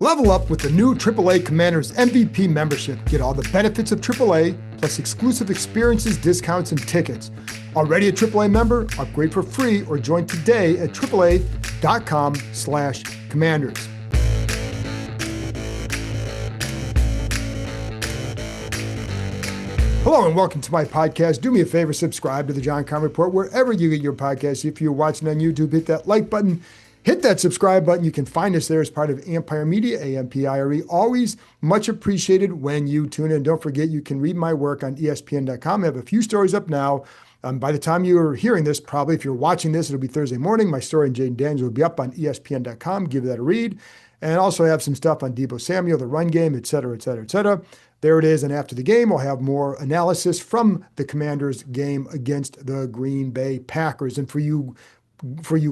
Level up with the new AAA Commanders MVP membership. Get all the benefits of AAA, plus exclusive experiences, discounts, and tickets. Already a AAA member? Upgrade for free or join today at AAA.com/Commanders. Hello and welcome to my podcast. Do me a favor, subscribe to the John Keim Report wherever you get your podcasts. If you're watching on YouTube, hit that like button. Hit that subscribe button. You can find us there as part of Ampire Media, Ampire. Always much appreciated when you tune in. Don't forget, you can read my work on ESPN.com. I have a few stories up now. By the time you're hearing this, probably if you're watching this, it'll be Thursday morning. My story on Jaden Daniels will be up on ESPN.com. Give that a read. And also have some stuff on Deebo Samuel, the run game, et cetera, et cetera, et cetera. There it is. And after the game, I'll have more analysis from the Commanders game against the Green Bay Packers. And for you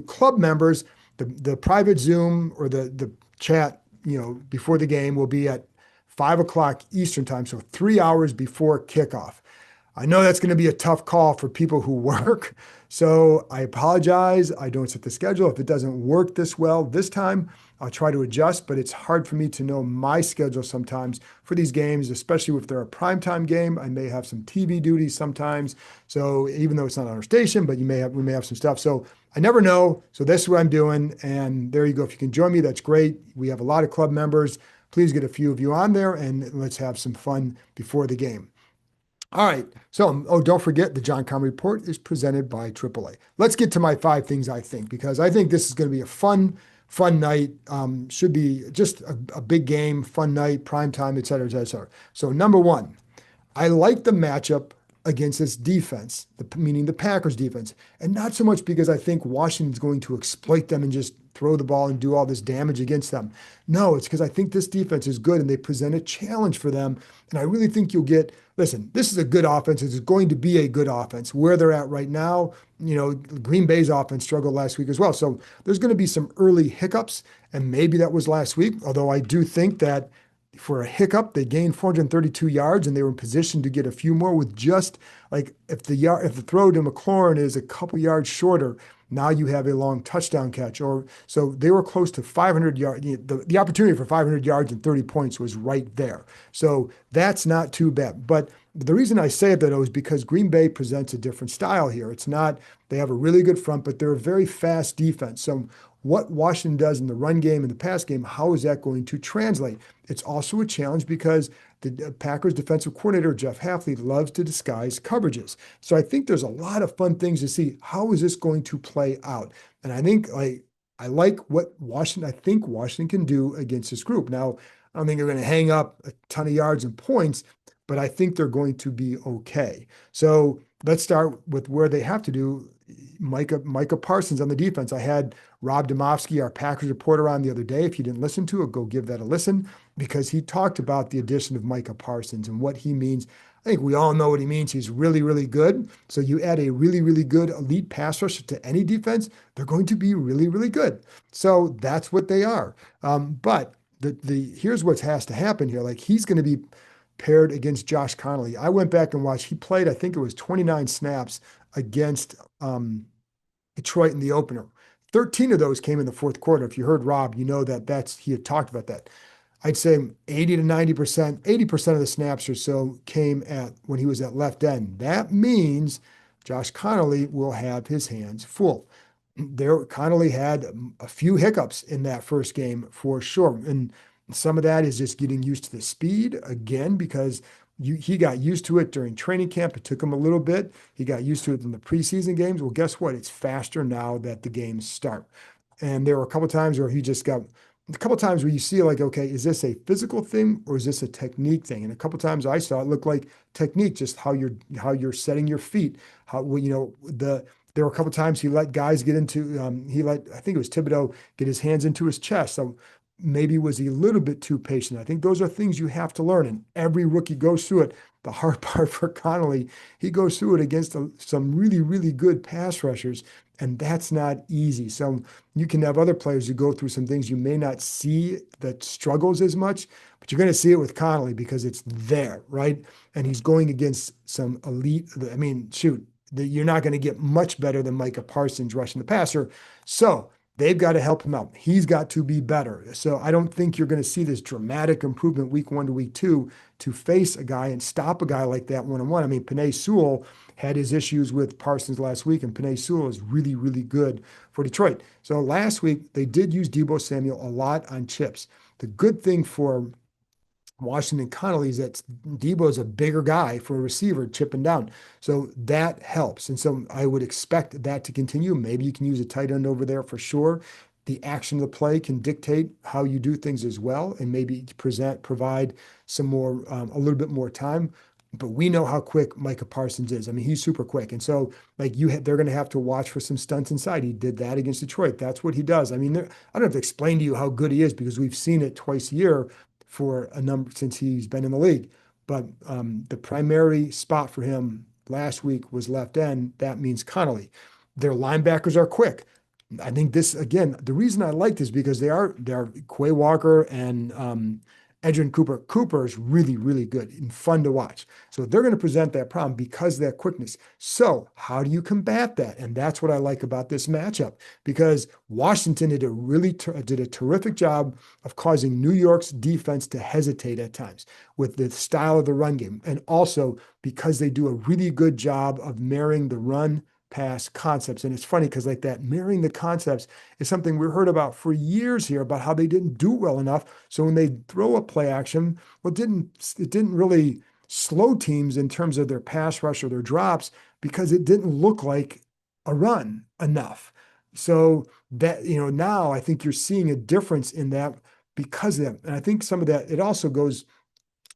club members, the private Zoom or the chat, before the game will be at 5 o'clock Eastern time, so 3 hours before kickoff. I know that's going to be a tough call for people who work, so I apologize. I don't set the schedule. If it doesn't work this well this time, I'll try to adjust, but it's hard for me to know my schedule sometimes for these games, especially if they're a primetime game. I may have some TV duties sometimes, so even though it's not on our station, but we may have some stuff. So I never know. So this is what I'm doing. And there you go. If you can join me, that's great. We have a lot of club members. Please get a few of you on there and let's have some fun before the game. All right. So, don't forget the John Keim Report is presented by AAA. Let's get to my 5 things I think, because I think this is going to be a fun night. Should be just a big game, fun night, prime time, et cetera, et cetera, et cetera. So number 1, I like the matchup against this defense, meaning the Packers defense, and not so much because I think Washington's going to exploit them and just throw the ball and do all this damage against them. No, it's because I think this defense is good and they present a challenge for them. And I really think you'll listen, this is a good offense. It's going to be a good offense. Where they're at right now, Green Bay's offense struggled last week as well. So there's going to be some early hiccups, and maybe that was last week, although I do think that for a hiccup, they gained 432 yards and they were in position to get a few more with just like if the throw to McLaurin is a couple yards shorter, now you have a long touchdown catch. Or so they were close to 500 yards. The opportunity for 500 yards and 30 points was right there. So that's not too bad. But the reason I say that is because Green Bay presents a different style here. It's not, they have a really good front, but they're a very fast defense. So what Washington does in the run game and the pass game, how is that going to translate? It's also a challenge because the Packers defensive coordinator, Jeff Hafley, loves to disguise coverages. So I think there's a lot of fun things to see. How is this going to play out? And I think I like what I think Washington can do against this group. Now, I don't think they're going to hang up a ton of yards and points, but I think they're going to be okay. So let's start with where they have to do. Micah Parsons on the defense. I had Rob Domofsky, our Packers reporter, on the other day. If you didn't listen to it, go give that a listen, because he talked about the addition of Micah Parsons and what he means. I think we all know what he means. He's really, really good. So you add a really, really good elite pass rusher to any defense, they're going to be really, really good. So that's what they are. But here's what has to happen here. Like, he's going to be paired against Josh Connolly. I went back and watched. He played, I think it was 29 snaps against Detroit in the opener. 13 of those came in the fourth quarter. If you heard Rob, you know he had talked about that. I'd say 80 to 90%, 80% of the snaps or so came when he was at left end. That means Josh Connolly will have his hands full. Connolly had a few hiccups in that first game for sure. And some of that is just getting used to the speed again, because he got used to it during training camp. It took him a little bit. He got used to it in the preseason games. Well, guess what? It's faster now that the games start. And there were a couple of times where you see like, okay, is this a physical thing or is this a technique thing? And a couple of times I saw it look like technique, just how you're setting your feet. There were a couple of times he let guys get into, I think it was Thibodeau, get his hands into his chest. So maybe was he a little bit too patient? I think those are things you have to learn, and every rookie goes through it. The hard part for Connolly, he goes through it against some really, really good pass rushers, and that's not easy. So you can have other players who go through some things you may not see that struggles as much, but you're going to see it with Connolly because it's there, right? And he's going against some elite. You're not going to get much better than Micah Parsons rushing the passer. So They've got to help him out. He's got to be better. So I don't think you're going to see this dramatic improvement week one to week two to face a guy and stop a guy like that one-on-one. I mean, Penei Sewell had his issues with Parsons last week, and Penei Sewell is really, really good for Detroit. So last week, they did use Deebo Samuel a lot on chips. The good thing for Washington Connolly is that Debo is a bigger guy for a receiver chipping down. So that helps. And so I would expect that to continue. Maybe you can use a tight end over there for sure. The action of the play can dictate how you do things as well, and maybe provide some more, a little bit more time. But we know how quick Micah Parsons is. I mean, he's super quick. And so, like, they're going to have to watch for some stunts inside. He did that against Detroit. That's what he does. I mean, I don't have to explain to you how good he is because we've seen it twice a year for a number since he's been in the league. But the primary spot for him last week was left end. That means Connolly. Their linebackers are quick. I think this again. The reason I like this because they're Quay Walker and Edgerrin Cooper. Cooper is really, really good and fun to watch. So they're going to present that problem because of that quickness. So how do you combat that? And that's what I like about this matchup because Washington did a terrific job of causing New York's defense to hesitate at times with the style of the run game. And also because they do a really good job of marrying the run pass concepts. And it's funny because like that marrying the concepts is something we heard about for years here about how they didn't do well enough. So when they throw a play action, well, it didn't really slow teams in terms of their pass rush or their drops because it didn't look like a run enough. So that, now I think you're seeing a difference in that because of that. And I think some of that, it also goes,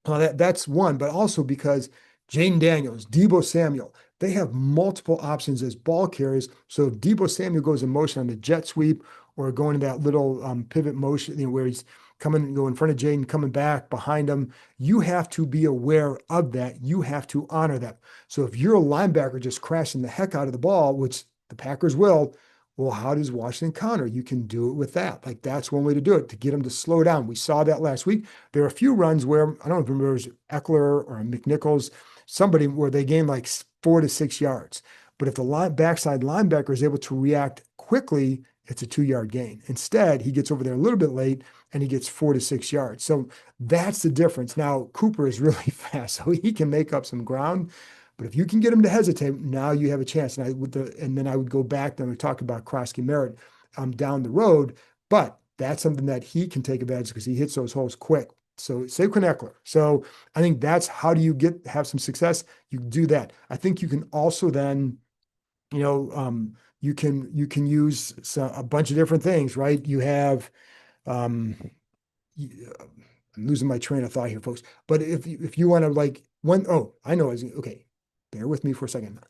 well, that's one, but also because Jayden Daniels, Deebo Samuel, they have multiple options as ball carriers. So if Deebo Samuel goes in motion on the jet sweep or going to that little pivot motion, where he's go in front of Jayden, coming back behind him, you have to be aware of that. You have to honor that. So if you're a linebacker just crashing the heck out of the ball, which the Packers will, well, how does Washington counter? You can do it with that. Like that's one way to do it, to get them to slow down. We saw that last week. There are a few runs where, I don't remember, it was Eckler or McNichols, somebody where they gained like 4 to 6 yards. But if the backside linebacker is able to react quickly, it's a 2-yard gain. Instead, he gets over there a little bit late and he gets 4 to 6 yards. So that's the difference. Now, Cooper is really fast, so he can make up some ground. But if you can get him to hesitate, now you have a chance. And then I would go back and we talk about Krosky Merritt down the road. But that's something that he can take advantage because he hits those holes quick. So Saquon Eckler. So I think that's how do you have some success? You do that. I think you can also then, you can use a bunch of different things, right? You have, I'm losing my train of thought here, folks. But if you want to I know, okay. Bear with me for a second.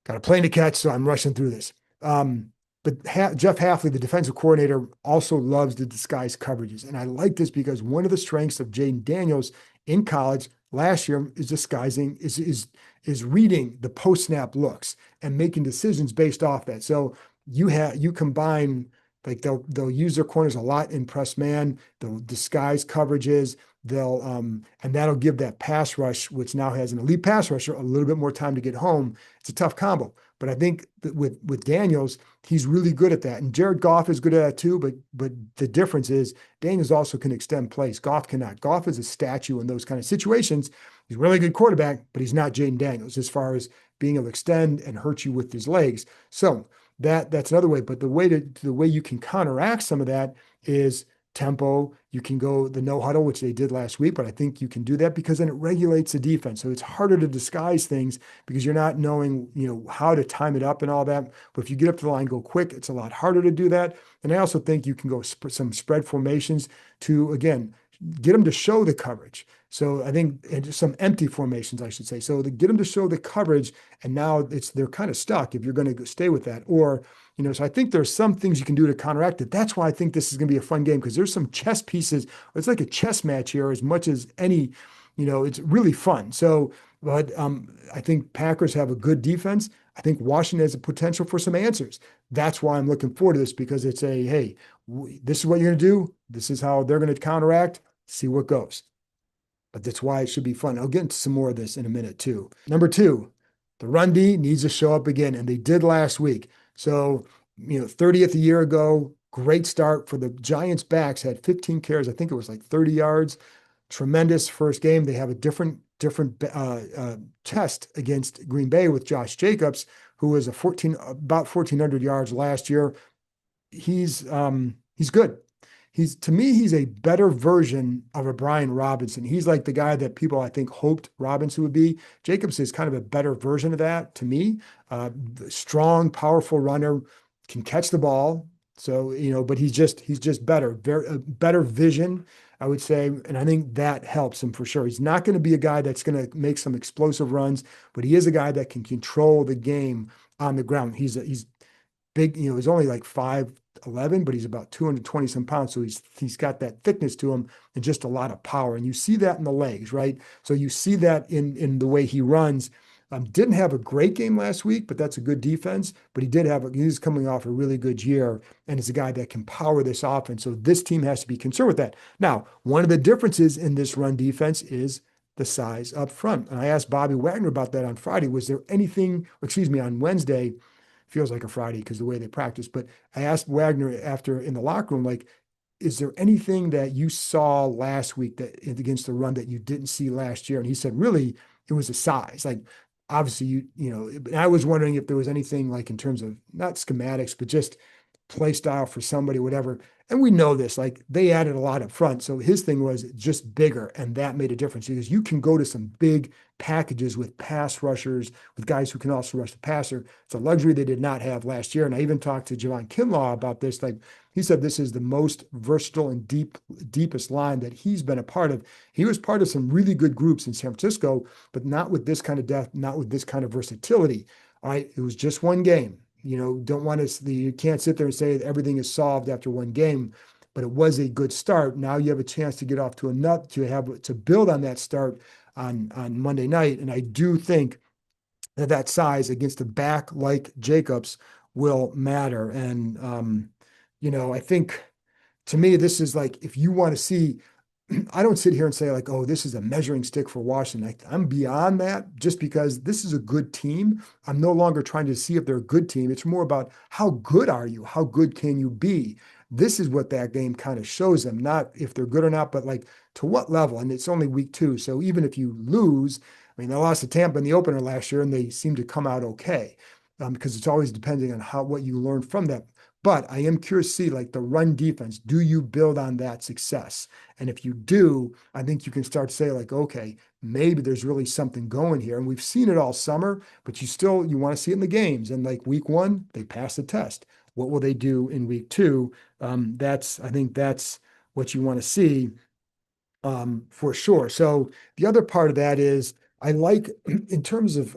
Got a plane to catch, so I'm rushing through this. But Jeff Hafley, the defensive coordinator, also loves the disguise coverages. And I like this because one of the strengths of Jayden Daniels in college last year is reading the post-snap looks and making decisions based off that. So you combine, like they'll use their corners a lot in press man, they'll disguise coverages, and that'll give that pass rush, which now has an elite pass rusher, a little bit more time to get home. It's a tough combo. But I think that with Daniels, he's really good at that. And Jared Goff is good at that too, but the difference is Daniels also can extend plays. Goff cannot. Goff is a statue in those kind of situations. He's a really good quarterback, but he's not Jayden Daniels as far as being able to extend and hurt you with his legs. So that's another way. But the way you can counteract some of that is tempo. You can go the no huddle, which they did last week, but I think you can do that because then it regulates the defense. So it's harder to disguise things because you're not knowing, how to time it up and all that. But if you get up to the line, go quick, it's a lot harder to do that. And I also think you can go some spread formations to, again, get them to show the coverage. So I think and some empty formations, I should say. So to get them to show the coverage, and now they're kind of stuck if you're going to stay with that. Or, so I think there's some things you can do to counteract it. That's why I think this is going to be a fun game because there's some chess pieces. It's like a chess match here as much as any, it's really fun. So, but I think Packers have a good defense. I think Washington has a potential for some answers. That's why I'm looking forward to this because it's hey, this is what you're going to do. This is how they're going to counteract. See what goes. But that's why it should be fun. I'll get into some more of this in a minute too. Number 2, the run D needs to show up again, and they did last week. So 30th a year ago. Great start for the Giants backs, had 15 carries. I think it was like 30 yards. Tremendous first game. They have a different test against Green Bay with Josh Jacobs, who was about 1,400 yards last year. He's good. To me, he's a better version of a Brian Robinson. He's like the guy that people I think hoped Robinson would be. Jacobs is kind of a better version of that to me. Strong, powerful runner, can catch the ball. So, but he's just better, very better vision, I would say. And I think that helps him for sure. He's not going to be a guy that's going to make some explosive runs, but he is a guy that can control the game on the ground. He's big, he's only like 5'11", but he's about 220 some pounds. So he's got that thickness to him and just a lot of power. And you see that in the legs, right? So you see that in the way he runs. Didn't have a great game last week, but that's a good defense. But he's coming off a really good year, and it's a guy that can power this offense. So this team has to be concerned with that. Now, one of the differences in this run defense is the size up front. And I asked Bobby Wagner about that on Friday. Was there anything, excuse me, on Wednesday? Feels like a Friday because the way they practice. But I asked Wagner after in the locker room, like, is there anything that you saw last week that against the run that you didn't see last year? And he said, really, it was the size. Like, obviously, and I was wondering if there was anything like in terms of not schematics, but just play style for somebody, whatever. And we know this, like they added a lot up front. So his thing was just bigger, and that made a difference because you can go to some big packages with pass rushers, with guys who can also rush the passer. It's a luxury they did not have last year. And I even talked to Javon Kinlaw about this. Like he said, this is the most versatile and deepest line that he's been a part of. He was part of some really good groups in San Francisco, but not with this kind of depth, not with this kind of versatility. All right, it was just one game. Don't want to, you can't sit there and say that everything is solved after one game, but it was a good start. Now you have a chance to get off to to build on that start on Monday night. And I do think that size against a back like Jacobs will matter. And, I think to me, this is like, if you want to see, I don't sit here and say like, oh, this is a measuring stick for Washington. I'm beyond that just because this is a good team. I'm no longer trying to see if they're a good team. It's more about how good are you? How good can you be? This is what that game kind of shows them, not if they're good or not, but like to what level. And it's only week 2. So even if you lose, I mean, they lost to Tampa in the opener last year and they seem to come out okay because it's always depending on what you learn from that. But I am curious to see like the run defense. Do you build on that success? And if you do, I think you can start to say like, okay, maybe there's really something going here. And we've seen it all summer, but you want to see it in the games. And like week 1, they pass the test. What will they do in week 2? I think that's what you want to see for sure. So the other part of that is I like in terms of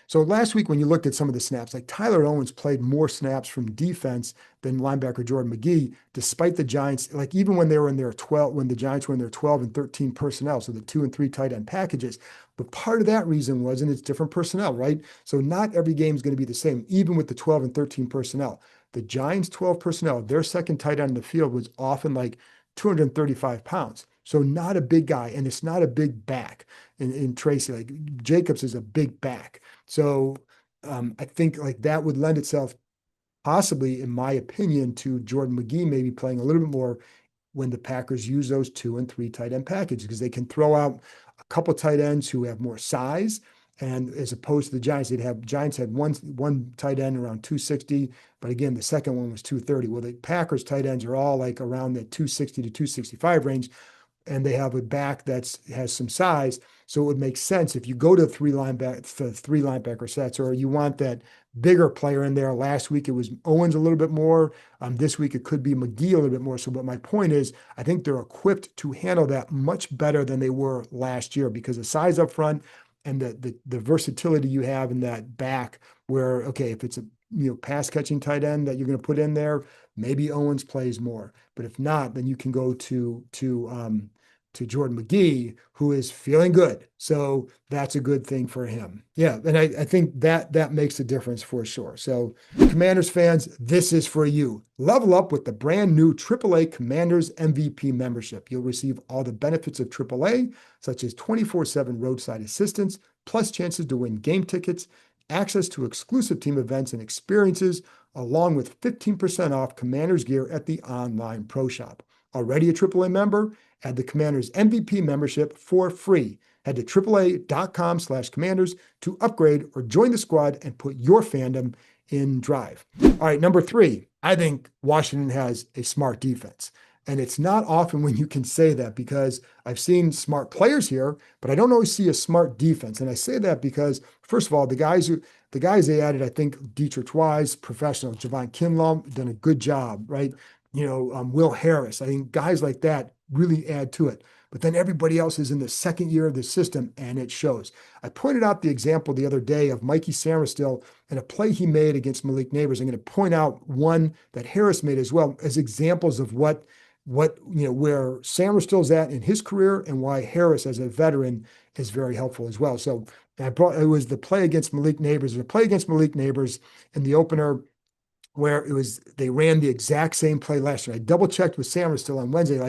so last week when you looked at some of the snaps, like Tyler Owens played more snaps from defense than linebacker Jordan McGee, despite the Giants, like even when they were in their 12, when the Giants were in their 12 and 13 personnel, so the 2 and 3 tight end packages. But part of that reason was, and it's different personnel, right? So not every game is going to be the same, even with the 12 and 13 personnel. The Giants' 12 personnel, their second tight end in the field was often like 235 pounds. So not a big guy, and it's not a big back in Tracy. Like Jacobs is a big back. So I think like that would lend itself possibly, in my opinion, to Jordan McGee maybe playing a little bit more when the Packers use those 2 and 3 tight end packages because they can throw out a couple tight ends who have more size. And as opposed to the Giants had one tight end around 260, but again, the second one was 230. Well, the Packers tight ends are all like around that 260 to 265 range, and they have a back that has some size. So it would make sense if you go to three linebacker sets, or you want that bigger player in there. Last week it was Owens a little bit more. This week it could be McGee a little bit more. So, but my point is, I think they're equipped to handle that much better than they were last year because the size up front and the versatility you have in that back. Where okay, if it's a pass catching tight end that you're going to put in there, maybe Owens plays more. But if not, then you can go to Jordan McGee, who is feeling good. So that's a good thing for him. Yeah, and I think that makes a difference for sure. So Commanders fans, this is for you. Level up with the brand new AAA Commanders MVP membership. You'll receive all the benefits of AAA, such as 24/7 roadside assistance, plus chances to win game tickets, access to exclusive team events and experiences, along with 15% off Commanders gear at the online pro shop. Already a AAA member? Add the Commanders MVP membership for free. Head to AAA.com/Commanders to upgrade or join the squad and put your fandom in drive. All right, number 3, I think Washington has a smart defense. And it's not often when you can say that, because I've seen smart players here, but I don't always see a smart defense. And I say that because, first of all, the guys they added, I think Dietrich Wise, professional, Javon Kinlaw, done a good job, right? Will Harris. I think guys like that really add to it. But then everybody else is in the second year of the system, and it shows. I pointed out the example the other day of Mikey Samerstill and a play he made against Malik Neighbors. I'm going to point out one that Harris made as well as examples of where Samerstill's at in his career and why Harris, as a veteran, is very helpful as well. So it was the play against Malik Neighbors. The play against Malik Neighbors in the opener, where they ran the exact same play last year. I double checked with Samerstill on Wednesday,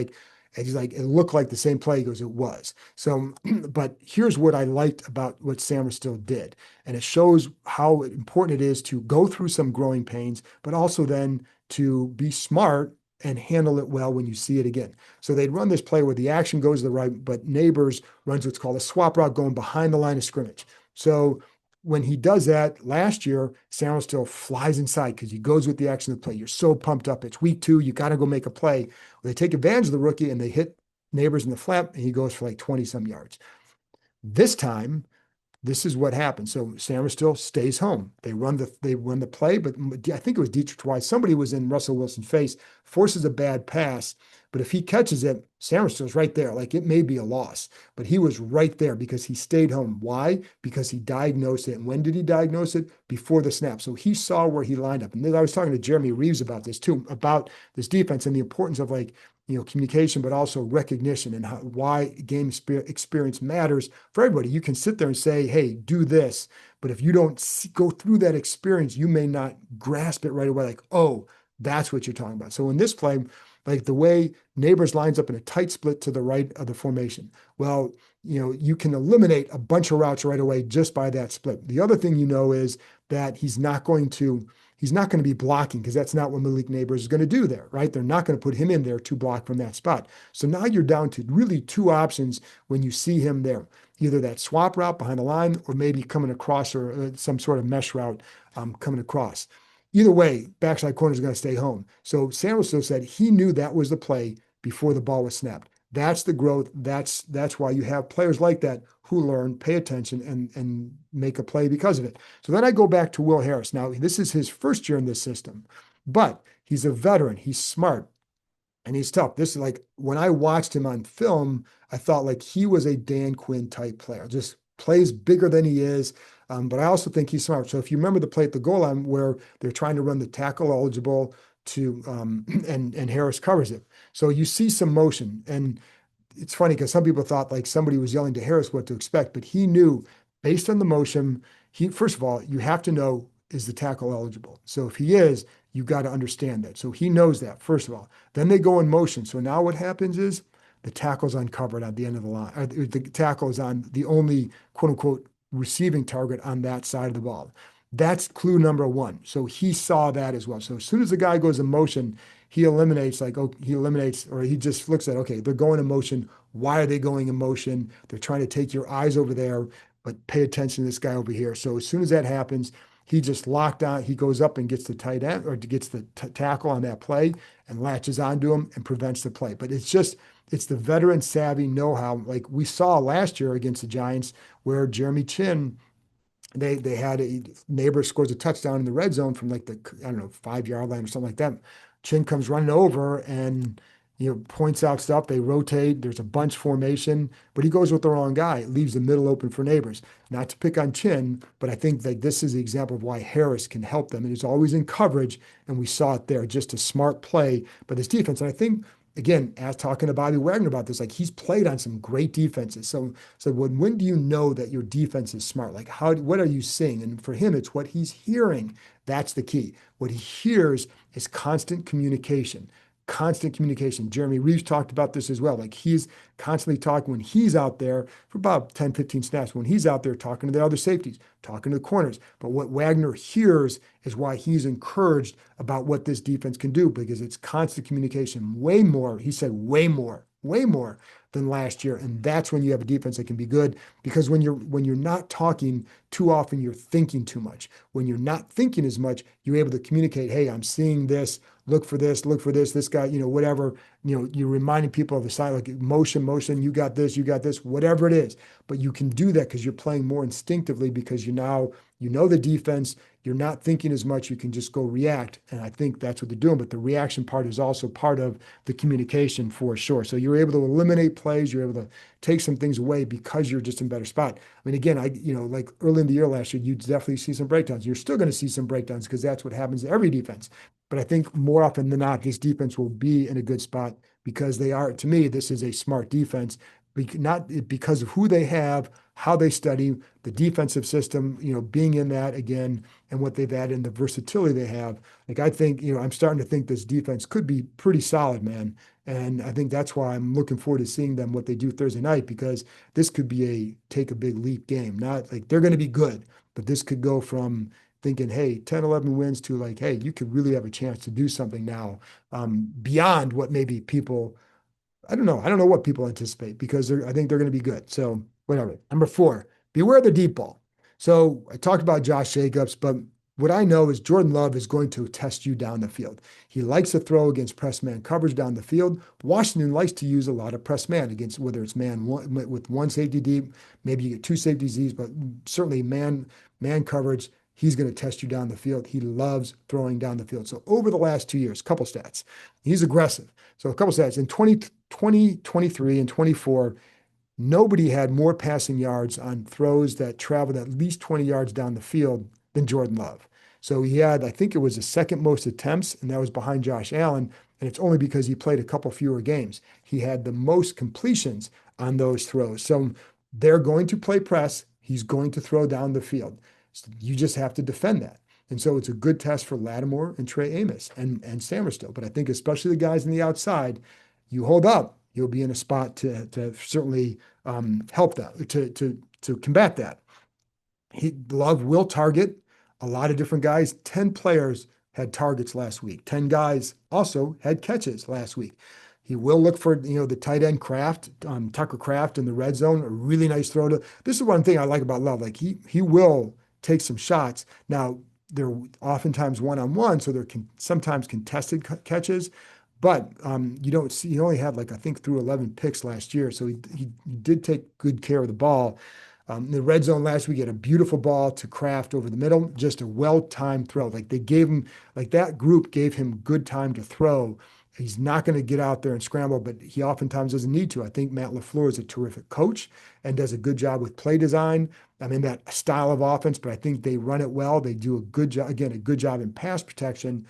and he's like, it looked like the same play. He goes, it was. So, but here's what I liked about what Samerstill did. And it shows how important it is to go through some growing pains, but also then to be smart and handle it well when you see it again. So they'd run this play where the action goes to the right, but Neighbors runs what's called a swap route going behind the line of scrimmage. So when he does that last year, Samerstill flies inside because he goes with the action of the play. You're so pumped up. It's week 2. You got to go make a play. Well, they take advantage of the rookie and they hit Neighbors in the flap, and he goes for like 20-some yards. This time, this is what happened. So Samerstill stays home. They run the play, but I think it was Dietrich Wise. Somebody was in Russell Wilson's face, forces a bad pass. But if he catches it, Samerstill's right there. Like, it may be a loss, but he was right there because he stayed home. Why? Because he diagnosed it. And when did he diagnose it? Before the snap. So he saw where he lined up. And then I was talking to Jeremy Reeves about this too, about this defense and the importance of communication, but also recognition, and why game experience matters for everybody. You can sit there and say, hey, do this. But if you don't go through that experience, you may not grasp it right away. Like, oh, that's what you're talking about. So in this play, like the way Neighbors lines up in a tight split to the right of the formation. Well, you can eliminate a bunch of routes right away just by that split. The other thing is that he's not going to be blocking, because that's not what Malik Neighbors is going to do there, right? They're not going to put him in there to block from that spot. So now you're down to really 2 options when you see him there. Either that swap route behind the line, or maybe coming across, or some sort of mesh route coming across. Either way, backside corner is going to stay home. So Samuelson said he knew that was the play before the ball was snapped. That's the growth. That's why you have players like that who learn, pay attention, and make a play because of it. So then I go back to Will Harris. Now, this is his first year in this system, but he's a veteran. He's smart, and he's tough. This is like, when I watched him on film, I thought like he was a Dan Quinn type player, just plays bigger than he is. But I also think he's smart. So if you remember the play at the goal line where they're trying to run the tackle eligible to and Harris covers it. So you see some motion, and it's funny because some people thought like somebody was yelling to Harris what to expect, but he knew based on the motion. First of all, you have to know, is the tackle eligible? So if he is, you got to understand that. So he knows that, first of all. Then they go in motion. So now what happens is the tackle's uncovered at the end of the line. Or the tackle is on the only quote unquote receiving target on that side of the ball. That's clue number 1. So he saw that as well. So as soon as the guy goes in motion, he eliminates, or he just looks at, okay, they're going in motion. Why are they going in motion? They're trying to take your eyes over there, but pay attention to this guy over here. So as soon as that happens, he just locked on. He goes up and gets the tight end, or gets the tackle on that play, and latches onto him and prevents the play. But it's the veteran savvy know-how, like we saw last year against the Giants, where Jeremy Chin, they had a Neighbor scores a touchdown in the red zone from like the 5-yard line or something like that. Chin comes running over and points out stuff. They rotate. There's a bunch formation, but he goes with the wrong guy. It leaves the middle open for Neighbors. Not to pick on Chin, but I think that this is the example of why Harris can help them. And he's always in coverage, and we saw it there. Just a smart play by this defense. And I think, again, as talking to Bobby Wagner about this, like he's played on some great defenses. So when do you know that your defense is smart? Like what are you seeing? And for him, it's what he's hearing. That's the key. What he hears is constant communication. constant communication. Jeremy Reeves talked about this as well. Like he's constantly talking when he's out there for about 10, 15 snaps, when he's out there talking to the other safeties, talking to the corners. But what Wagner hears is why he's encouraged about what this defense can do because it's constant communication, way more. He said way more than last year. And that's when you have a defense that can be good because when you're not talking too often, you're thinking too much. When you're not thinking as much, you're able to communicate, hey, I'm seeing this, look for this guy, whatever, you're reminding people of the side, like motion, you got this, whatever it is. But you can do that because you're playing more instinctively because you know the defense, you're not thinking as much, you can just go react. And I think that's what they're doing. But the reaction part is also part of the communication for sure. So you're able to eliminate plays, you're able to take some things away because you're just in better spot. I mean, again, like early in the year last year, you definitely see some breakdowns. You're still going to see some breakdowns because that's what happens to every defense. But I think more often than not, this defense will be in a good spot because to me, this is a smart defense, not because of who they have, how they study, the defensive system, being in that again, and what they've added and the versatility they have. Like I think, I'm starting to think this defense could be pretty solid, man. And I think that's why I'm looking forward to seeing them what they do Thursday night because this could be take a big leap game. Not like they're going to be good, but this could go from thinking, hey, 10, 11 wins to like, hey, you could really have a chance to do something now beyond what maybe people, I don't know. I don't know what people anticipate because I think they're going to be good. So whatever. Number 4, beware the deep ball. So I talked about Josh Jacobs, but what I know is Jordan Love is going to test you down the field. He likes to throw against press man coverage down the field. Washington likes to use a lot of press man against whether it's man one, with one safety deep, maybe you get two safeties deep, but certainly man coverage. He's going to test you down the field. He loves throwing down the field. So over the last 2 years, couple stats, he's aggressive. So a couple stats in 2023 and 24, nobody had more passing yards on throws that traveled at least 20 yards down the field than Jordan Love. So he had, I think it was the second most attempts, and that was behind Josh Allen. And it's only because he played a couple fewer games. He had the most completions on those throws. So they're going to play press. He's going to throw down the field. So you just have to defend that. And so it's a good test for Lattimore and Trey Amos and Samerstill. But I think especially the guys on the outside, you hold up, you'll be in a spot to certainly help that, to combat that. Love will target a lot of different guys. 10 players had targets last week. 10 guys also had catches last week. He will look for, the tight end Tucker Kraft in the red zone, a really nice throw to. This is one thing I like about Love. Like he will take some shots. Now, they're oftentimes one-on-one, so they're sometimes contested catches. But you don't see, he only had I think through 11 picks last year. So he did take good care of the ball. In the red zone last week, he had a beautiful ball to Kraft over the middle, just a well-timed throw. Like they gave him, that group gave him good time to throw. He's not going to get out there and scramble, but he oftentimes doesn't need to. I think Matt LaFleur is a terrific coach and does a good job with play design. I mean, that style of offense, but I think they run it well. They do a good job, again, a good job in pass protection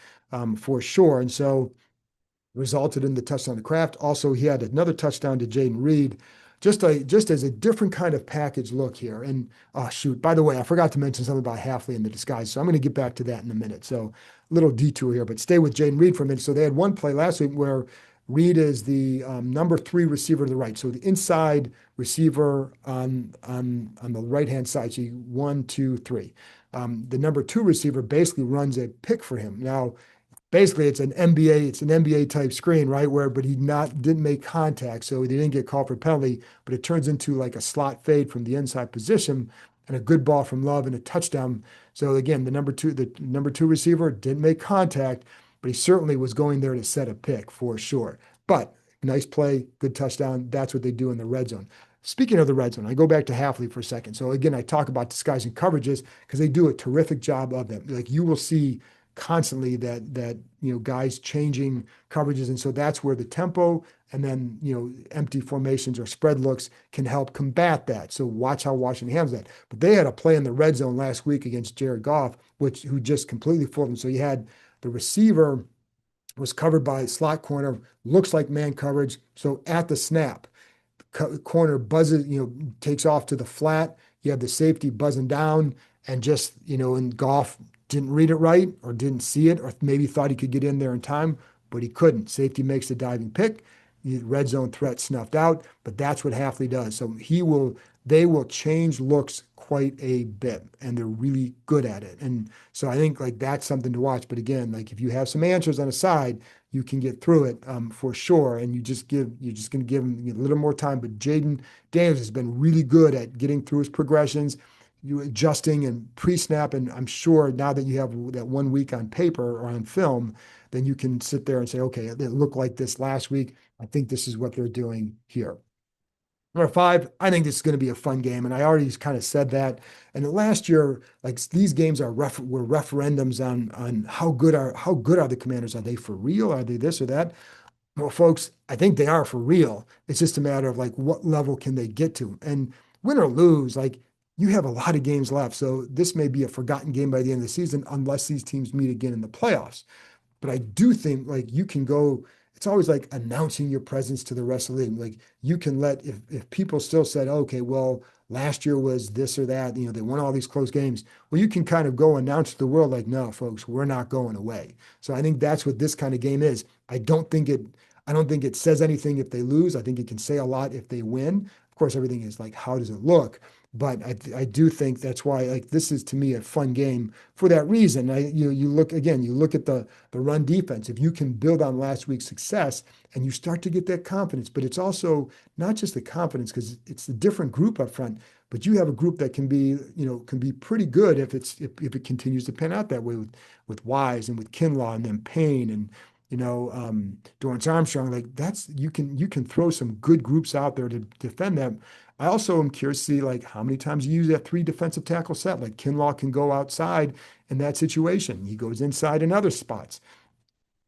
for sure. And so resulted in the touchdown to Kraft. Also, he had another touchdown to Jaden Reed, just as a different kind of package look here. And oh shoot, by the way, I forgot to mention something about Halfley in the disguise, so I'm going to get back to that in a minute. So a little detour here, but stay with Jaden Reed for a minute. So they had one play last week where Reed is the number 3 receiver to the right, so the inside receiver on the right hand side. So 1, 2, 3. The number 2 receiver basically runs a pick for him. Now, basically, it's an NBA type screen, right? But he didn't make contact, so he didn't get called for a penalty. But it turns into like a slot fade from the inside position, and a good ball from Love and a touchdown. So again, the number two receiver didn't make contact, but he certainly was going there to set a pick for sure. But nice play, good touchdown. That's what they do in the red zone. Speaking of the red zone, I go back to Halfley for a second. So again, I talk about disguising coverages because they do a terrific job of them. Like you will see constantly that guys changing coverages, and so that's where the tempo and then empty formations or spread looks can help combat that. So watch how Washington handles that. But they had a play in the red zone last week against Jared Goff, who just completely fooled them. So you had the receiver was covered by a slot corner, looks like man coverage. So at the snap, corner buzzes, takes off to the flat. You have the safety buzzing down, and and Goff didn't read it right or didn't see it or maybe thought he could get in there in time. but he couldn't. Safety makes the diving pick. The red zone threat snuffed out, but that's what Hafley does. So they will change looks quite a bit, and they're really good at it. And so I think like that's something to watch. But again, like if you have some answers on the side, you can get through it for sure. And you're just going to give him a little more time. But Jaden Daniels has been really good at getting through his progressions, you adjusting and pre-snap. And I'm sure now that you have that 1 week on paper or on film, then you can sit there and say, okay, it looked like this last week. I think this is what they're doing here. Number five, I think this is going to be a fun game, and I already kind of said that. And last year, like these games were referendums on how good are the Commanders? Are they for real? Are they this or that? Well, folks, I think they are for real. It's just a matter of like what level can they get to, and win or lose, like you have a lot of games left. So this may be a forgotten game by the end of the season unless these teams meet again in the playoffs. But I do think like you can go, it's always like announcing your presence to the rest of the league. Like you can let, if people still said, okay, well, last year was this or that, they won all these close games. Well, you can kind of go announce to the world, like, no, folks, we're not going away. So I think that's what this kind of game is. I don't think it says anything if they lose. I think it can say a lot if they win. Of course, everything is like, how does it look? But I do think that's why like this is to me a fun game for that reason. You look again, you look at the run defense. If you can build on last week's success and you start to get that confidence, but it's also not just the confidence because it's a different group up front, but you have a group that can be pretty good if it continues to pan out that way with Wise and with Kinlaw and then Payne and Dorrance Armstrong. Like that's you can throw some good groups out there to defend them. I also am curious to see like how many times you use that three defensive tackle set. Like Kinlaw can go outside in that situation. He goes inside in other spots.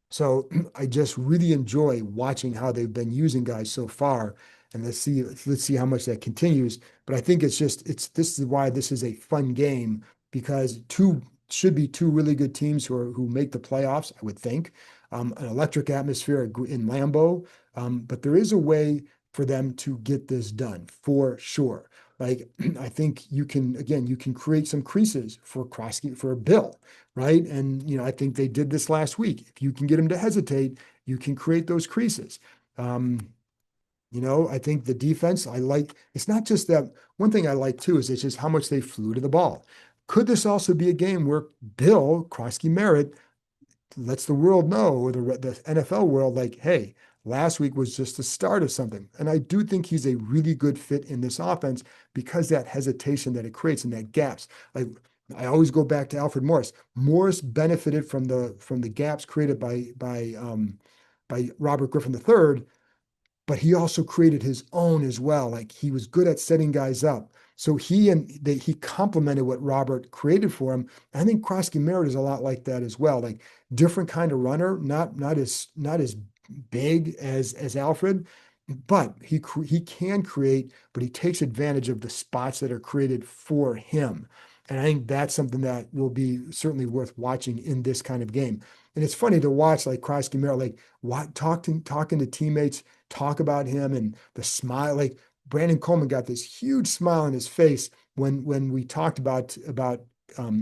So I just really enjoy watching how they've been using guys so far. And let's see how much that continues. But I think it's this is why this is a fun game because two should be two really good teams who make the playoffs, I would think. An electric atmosphere in Lambeau. But there is a way for them to get this done for sure. Like I think you can create some creases for Krosky for Bill, right? And I think they did this last week. If you can get him to hesitate, you can create those creases. Um, I think the defense, I like, it's not just that one thing I like too is it's just how much they flew to the ball. Could this also be a game where Bill Krosky Merritt lets the world know, or the NFL world, like, hey, last week was just the start of something. And I do think he's a really good fit in this offense because that hesitation that it creates and that gaps. Like I always go back to Alfred Morris. Morris benefited from the gaps created by Robert Griffin III, but he also created his own as well. Like he was good at setting guys up. So he complemented what Robert created for him. I think Krosky Merritt is a lot like that as well. Like different kind of runner, not as big as Alfred, but he can create, but he takes advantage of the spots that are created for him. And I think that's something that will be certainly worth watching in this kind of game. And it's funny to watch like Krosky Merritt, like talking to teammates, talk about him and the smile. Like Brandon Coleman got this huge smile on his face when we talked about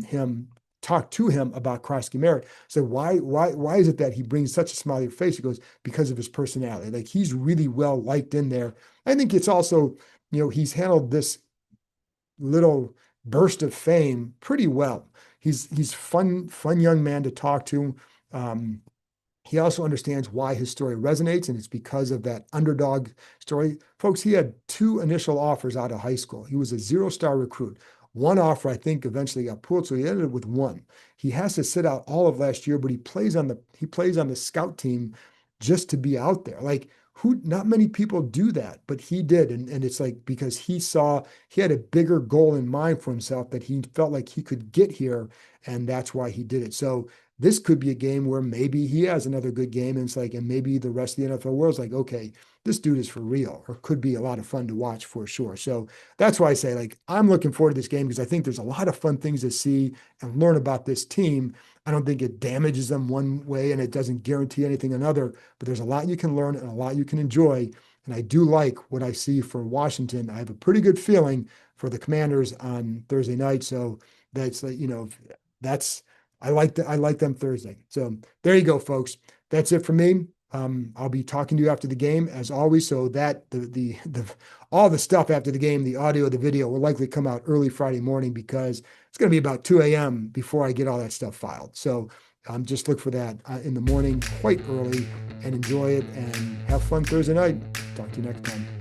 him, talked to him about Krosky Merritt. So why is it that he brings such a smile on your face? He goes, because of his personality. Like he's really well liked in there. I think it's also, he's handled this little burst of fame pretty well. He's fun young man to talk to. Um, he also understands why his story resonates, and it's because of that underdog story. Folks, he had two initial offers out of high school. He was a zero-star recruit. One offer, I think, eventually got pulled, so he ended up with one. He has to sit out all of last year, but he plays on the scout team just to be out there. Like not many people do that, but he did. And it's like because he had a bigger goal in mind for himself that he felt like he could get here, and that's why he did it. So this could be a game where maybe he has another good game, and it's like, and maybe the rest of the NFL world's like, okay, this dude is for real, or could be a lot of fun to watch for sure. So that's why I say, like, I'm looking forward to this game because I think there's a lot of fun things to see and learn about this team. I don't think it damages them one way and it doesn't guarantee anything another, but there's a lot you can learn and a lot you can enjoy. And I do like what I see for Washington. I have a pretty good feeling for the Commanders on Thursday night. So that's like, that's I like them Thursday. So there you go, folks. that's it for me. I'll be talking to you after the game as always. So that the all the stuff after the game, the audio, the video will likely come out early Friday morning because it's going to be about 2 a.m. before I get all that stuff filed. So just look for that in the morning, quite early, and enjoy it and have fun Thursday night. Talk to you next time.